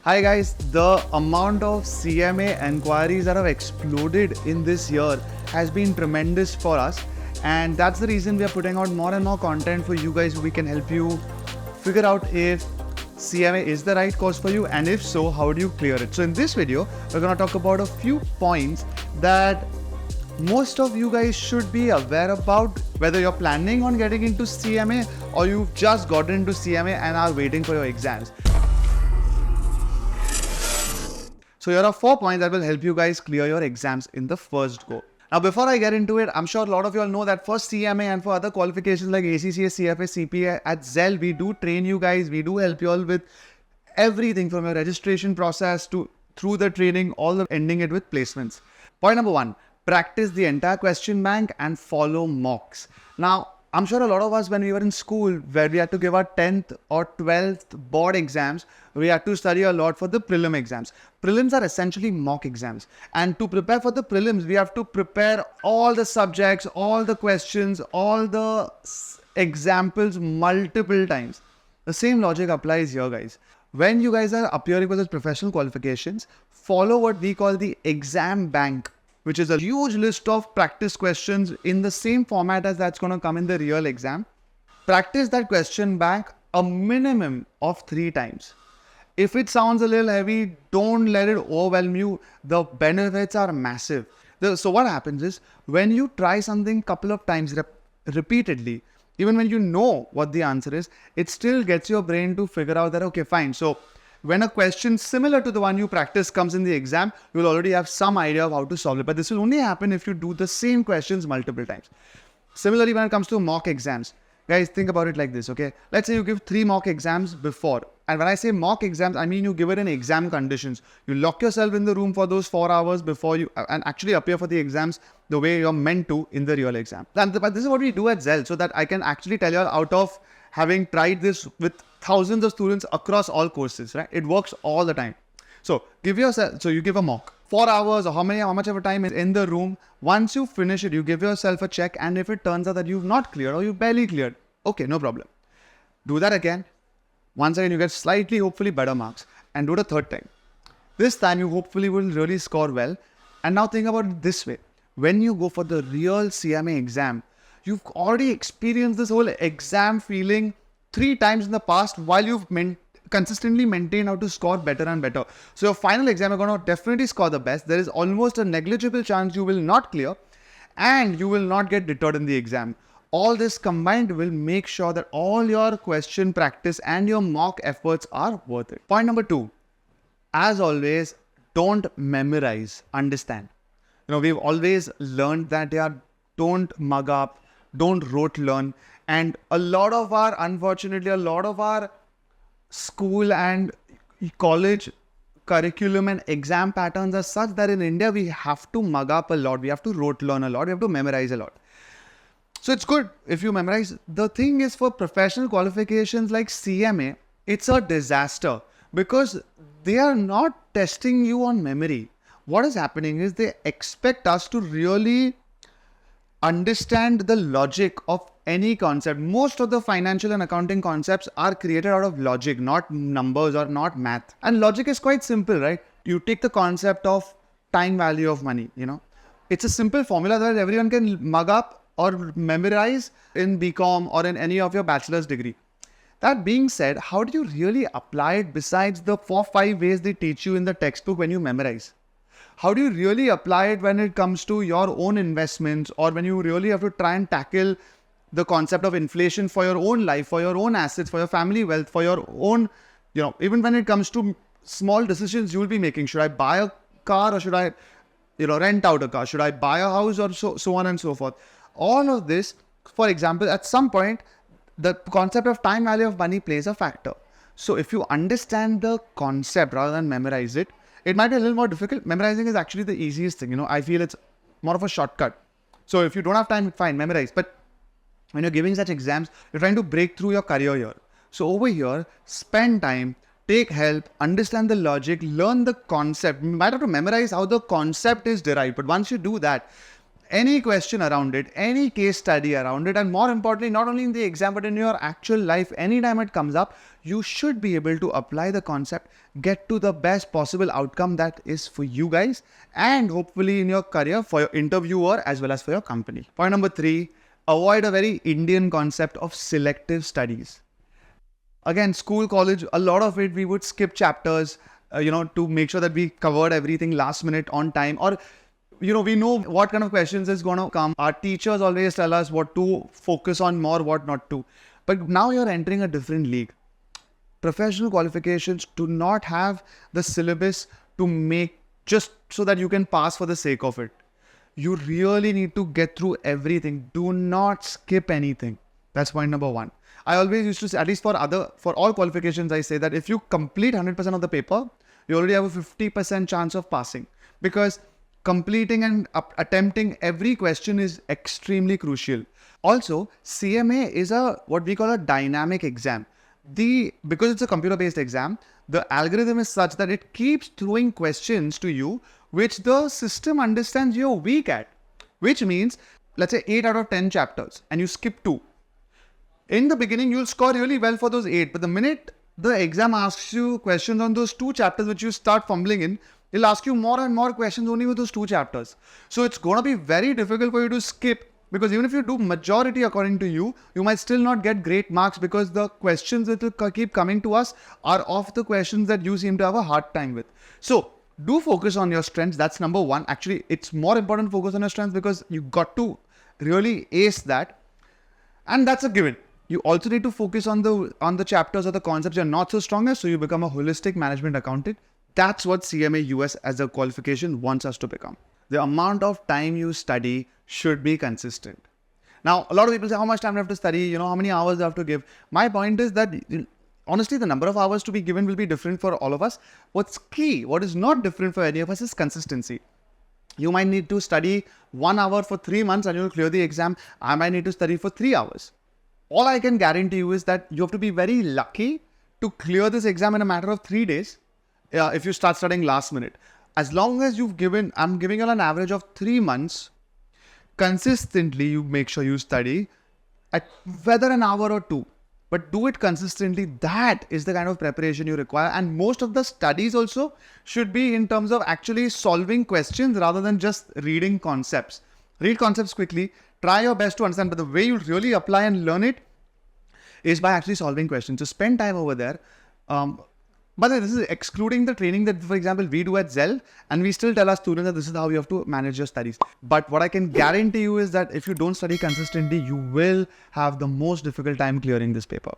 Hi guys, the amount of CMA enquiries that have exploded in this year has been tremendous for us, and that's the reason we are putting out more and more content for you guys. We can help you figure out if CMA is the right course for you, and if so, how do you clear it. So in this video, we're going to talk about a few points that most of you guys should be aware about, whether you're planning on getting into CMA or you've just gotten into CMA and are waiting for your exams. So here are 4 points that will help you guys clear your exams in the first go. Now, before I get into it, I'm sure a lot of you all know that for CMA and for other qualifications like ACCA, CFA, CPA at Zell, we do train you guys. We do help you all with everything from your registration process to through the training, all the ending it with placements. Point number 1, practice the entire question bank and follow mocks. Now, I'm sure a lot of us, when we were in school, where we had to give our 10th or 12th board exams, we had to study a lot for the prelim exams. Prelims are essentially mock exams. And to prepare for the prelims, we have to prepare all the subjects, all the questions, all the examples multiple times. The same logic applies here, guys. When you guys are appearing for those professional qualifications, follow what we call the exam bank, which is a huge list of practice questions in the same format as that's going to come in the real exam. Practice that question bank a minimum of 3 times. If it sounds a little heavy, don't let it overwhelm you. The benefits are massive. So what happens is, when you try something a couple of times repeatedly, even when you know what the answer is, it still gets your brain to figure out that, okay, fine. So when a question similar to the one you practice comes in the exam, you'll already have some idea of how to solve it. But this will only happen if you do the same questions multiple times. Similarly, when it comes to mock exams, guys, think about it like this, okay? Let's say you give 3 mock exams before. And when I say mock exams, I mean you give it in exam conditions. You lock yourself in the room for those 4 hours before you and actually appear for the exams the way you're meant to in the real exam. But this is what we do at Zell, so that I can actually tell you out of having tried this with thousands of students across all courses, right? It works all the time. So you give a mock. 4 hours or how much of a time is in the room. Once you finish it, you give yourself a check, and if it turns out that you've not cleared or you barely cleared, okay, no problem. Do that again. Once again, you get slightly, hopefully better marks, and do it a third time. This time you hopefully will really score well. And now think about it this way. When you go for the real CMA exam, you've already experienced this whole exam feeling 3 times in the past while you've consistently maintained how to score better and better. So your final exam, you're going to definitely score the best. There is almost a negligible chance you will not clear, and you will not get deterred in the exam. All this combined will make sure that all your question practice and your mock efforts are worth it. Point number 2, as always, don't memorize, understand. We've always learned that don't mug up, don't rote learn. And unfortunately, a lot of our school and college curriculum and exam patterns are such that in India, we have to mug up a lot. We have to rote learn a lot. We have to memorize a lot. So it's good if you memorize. The thing is, for professional qualifications like CMA, it's a disaster because they are not testing you on memory. What is happening is they expect us to really understand the logic of any concept. Most of the financial and accounting concepts are created out of logic, not numbers or not math. And logic is quite simple, right? You take the concept of time value of money, It's a simple formula that everyone can mug up or memorize in BCom or in any of your bachelor's degree. That being said, how do you really apply it besides the 4-5 ways they teach you in the textbook when you memorize? How do you really apply it when it comes to your own investments, or when you really have to try and tackle the concept of inflation for your own life, for your own assets, for your family wealth, for your own, even when it comes to small decisions you'll be making. Should I buy a car or should I, rent out a car? Should I buy a house or so on and so forth? All of this, for example, at some point, the concept of time value of money plays a factor. So if you understand the concept rather than memorize it, it might be a little more difficult. Memorizing is actually the easiest thing. I feel it's more of a shortcut. So if you don't have time, fine, memorize. But when you're giving such exams, you're trying to break through your career here. So over here, spend time, take help, understand the logic, learn the concept. You might have to memorize how the concept is derived. But once you do that, any question around it, any case study around it, and more importantly, not only in the exam, but in your actual life, anytime it comes up, you should be able to apply the concept, get to the best possible outcome that is for you guys and hopefully in your career for your interviewer as well as for your company. Point number 3, avoid a very Indian concept of selective studies. Again, school, college, a lot of it, we would skip chapters, to make sure that we covered everything last minute on time, or we know what kind of questions is going to come. Our teachers always tell us what to focus on more, what not to. But now you're entering a different league. Professional qualifications do not have the syllabus to make just so that you can pass for the sake of it. You really need to get through everything. Do not skip anything. That's point number 1. I always used to say, at least for all qualifications, I say that if you complete 100% of the paper, you already have a 50% chance of passing, because completing and attempting every question is extremely crucial. Also, CMA is what we call a dynamic exam. Because it's a computer-based exam, the algorithm is such that it keeps throwing questions to you which the system understands you're weak at. Which means, let's say 8 out of 10 chapters and you skip 2. In the beginning, you'll score really well for those 8, but the minute the exam asks you questions on those 2 chapters which you start fumbling in, it'll ask you more and more questions only with those 2 chapters. So it's going to be very difficult for you to skip, because even if you do majority according to you, you might still not get great marks, because the questions that will keep coming to us are of the questions that you seem to have a hard time with. So do focus on your strengths. That's number 1. Actually, it's more important to focus on your strengths because you got to really ace that. And that's a given. You also need to focus on the chapters or the concepts you're not so strong at, so you become a holistic management accountant. That's what CMA US as a qualification wants us to become. The amount of time you study should be consistent. Now, a lot of people say, how much time do I have to study? How many hours do I have to give? My point is that, honestly, the number of hours to be given will be different for all of us. What's key, what is not different for any of us, is consistency. You might need to study 1 hour for 3 months and you'll clear the exam. I might need to study for 3 hours. All I can guarantee you is that you have to be very lucky to clear this exam in a matter of 3 days if you start studying last minute. As long as I'm giving you an average of 3 months, consistently you make sure you study at whether an hour or 2, but do it consistently. That is the kind of preparation you require. And most of the studies also should be in terms of actually solving questions rather than just reading concepts. Read concepts quickly. Try your best to understand, but the way you really apply and learn it is by actually solving questions. So spend time over there. But this is excluding the training that, for example, we do at Zell, and we still tell our students that this is how you have to manage your studies. But what I can guarantee you is that if you don't study consistently, you will have the most difficult time clearing this paper.